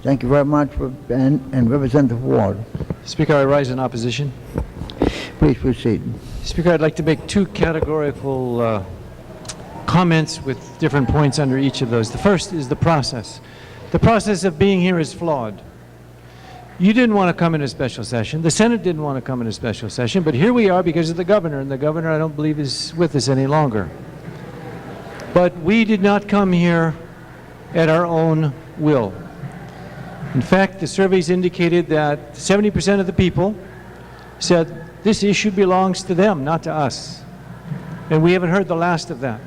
Thank you very much, and Representative Ward. Speaker, I rise in opposition. Please proceed. Speaker, I'd like to make two categorical comments with different points under each of those. The first is the process. The process of being here is flawed. You didn't want to come in a special session. The Senate didn't want to come in a special session, but here we are because of the governor, and the governor I don't believe is with us any longer. But we did not come here at our own will. In fact, the surveys indicated that 70% of the people said this issue belongs to them, not to us. And we haven't heard the last of that.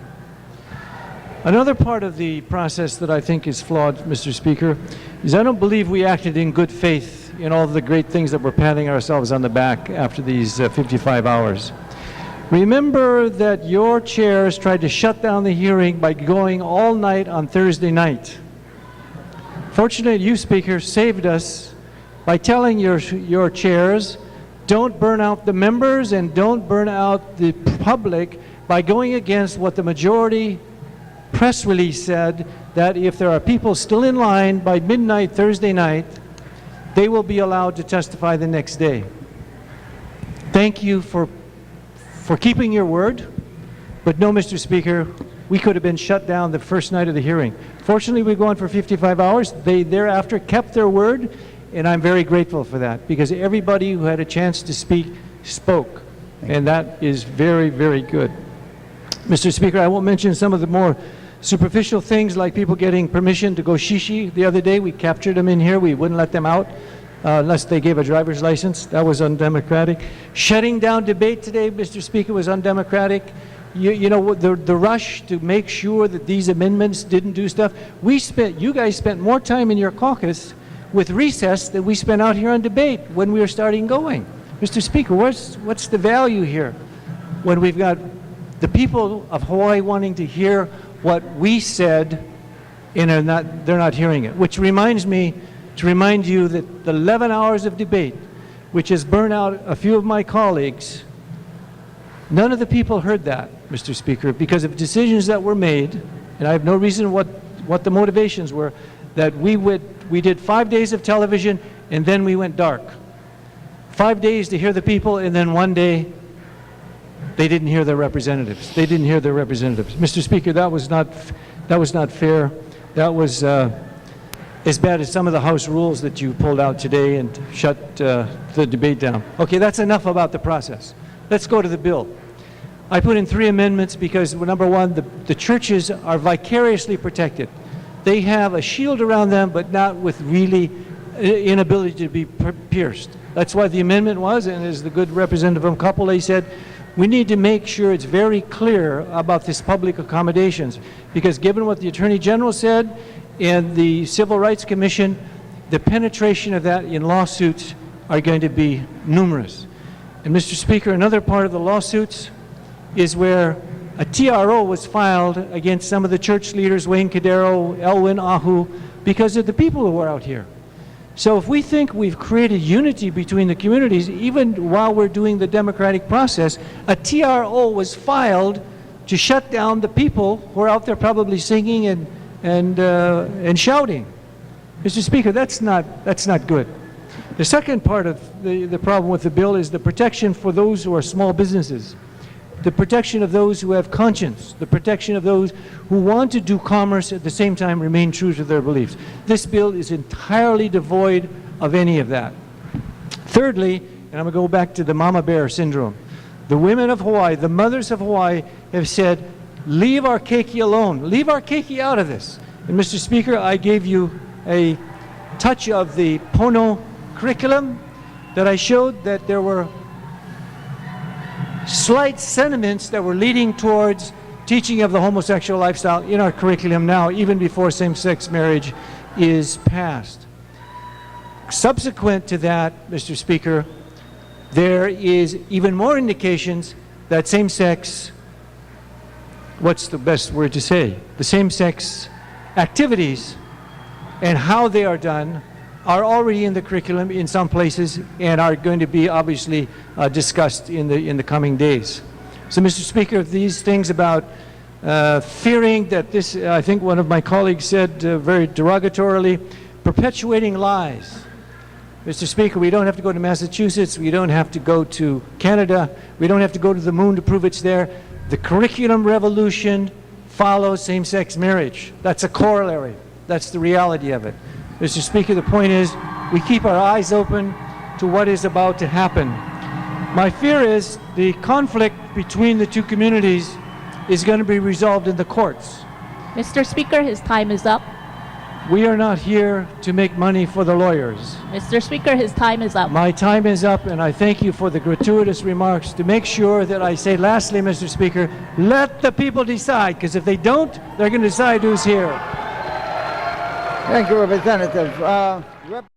Another part of the process that I think is flawed, Mr. Speaker, is I don't believe we acted in good faith in all of the great things that we're patting ourselves on the back after these 55 hours. Remember that your chairs tried to shut down the hearing by going all night on Thursday night. Fortunately, you, Speaker, saved us by telling your chairs, don't burn out the members and don't burn out the public by going against what the majority press release said, that if there are people still in line by midnight Thursday night, they will be allowed to testify the next day. Thank you for keeping your word, but no, Mr. Speaker, we could have been shut down the first night of the hearing. Fortunately, we go on for 55 hours. They thereafter kept their word, and I'm very grateful for that, because everybody who had a chance to speak spoke, and that is very, very good. Mr. Speaker, I won't mention some of the more superficial things like people getting permission to go shishi. The other day, we captured them in here. We wouldn't let them out unless they gave a driver's license. That was undemocratic. Shutting down debate today, Mr. Speaker, was undemocratic. You know, the rush to make sure that these amendments didn't do stuff. You guys spent more time in your caucus with recess than we spent out here on debate when we were starting going. Mr. Speaker, what's the value here when we've got the people of Hawaii wanting to hear what we said and they're not hearing it? Which reminds me to remind you that the 11 hours of debate, which has burned out a few of my colleagues, none of the people heard that, Mr. Speaker, because of decisions that were made, and I have no reason what the motivations were, that we did 5 days of television and then we went dark. 5 days to hear the people, and then 1 day they didn't hear their representatives. They didn't hear their representatives. Mr. Speaker, that was not fair. That was as bad as some of the House rules that you pulled out today and shut the debate down. Okay, that's enough about the process. Let's go to the bill. I put in 3 amendments because, number one, the churches are vicariously protected. They have a shield around them, but not with really inability to be pierced. That's why the amendment was, and as the good Representative Kapolei said, we need to make sure it's very clear about this public accommodations, because given what the Attorney General said and the Civil Rights Commission, the penetration of that in lawsuits are going to be numerous. And Mr. Speaker, another part of the lawsuits is where a TRO was filed against some of the church leaders, Wayne Cadero, Elwin Ahu, because of the people who were out here. So if we think we've created unity between the communities, even while we're doing the democratic process, a TRO was filed to shut down the people who are out there probably singing and shouting. Mr. Speaker, that's not good. The second part of the problem with the bill is the protection for those who are small businesses, the protection of those who have conscience, the protection of those who want to do commerce at the same time remain true to their beliefs. This bill is entirely devoid of any of that. Thirdly, and I'm going to go back to the mama bear syndrome, the women of Hawaii, the mothers of Hawaii have said, leave our keiki alone, leave our keiki out of this. And Mr. Speaker, I gave you a touch of the Pono curriculum that I showed that there were slight sentiments that were leading towards teaching of the homosexual lifestyle in our curriculum now, even before same-sex marriage is passed. Subsequent to that, Mr. Speaker, there is even more indications that same-sex, what's the best word to say? The same-sex activities and how they are done are already in the curriculum in some places and are going to be obviously discussed in the coming days. So, Mr. Speaker, these things about fearing that this, I think one of my colleagues said very derogatorily, perpetuating lies. Mr. Speaker, we don't have to go to Massachusetts, we don't have to go to Canada, we don't have to go to the moon to prove it's there. The curriculum revolution follows same-sex marriage. That's a corollary. That's the reality of it. Mr. Speaker, the point is we keep our eyes open to what is about to happen. My fear is the conflict between the two communities is going to be resolved in the courts. Mr. Speaker, his time is up. We are not here to make money for the lawyers. Mr. Speaker, his time is up. My time is up, and I thank you for the gratuitous remarks to make sure that I say, lastly, Mr. Speaker, let the people decide, because if they don't, they're going to decide who's here. Thank you, Representative.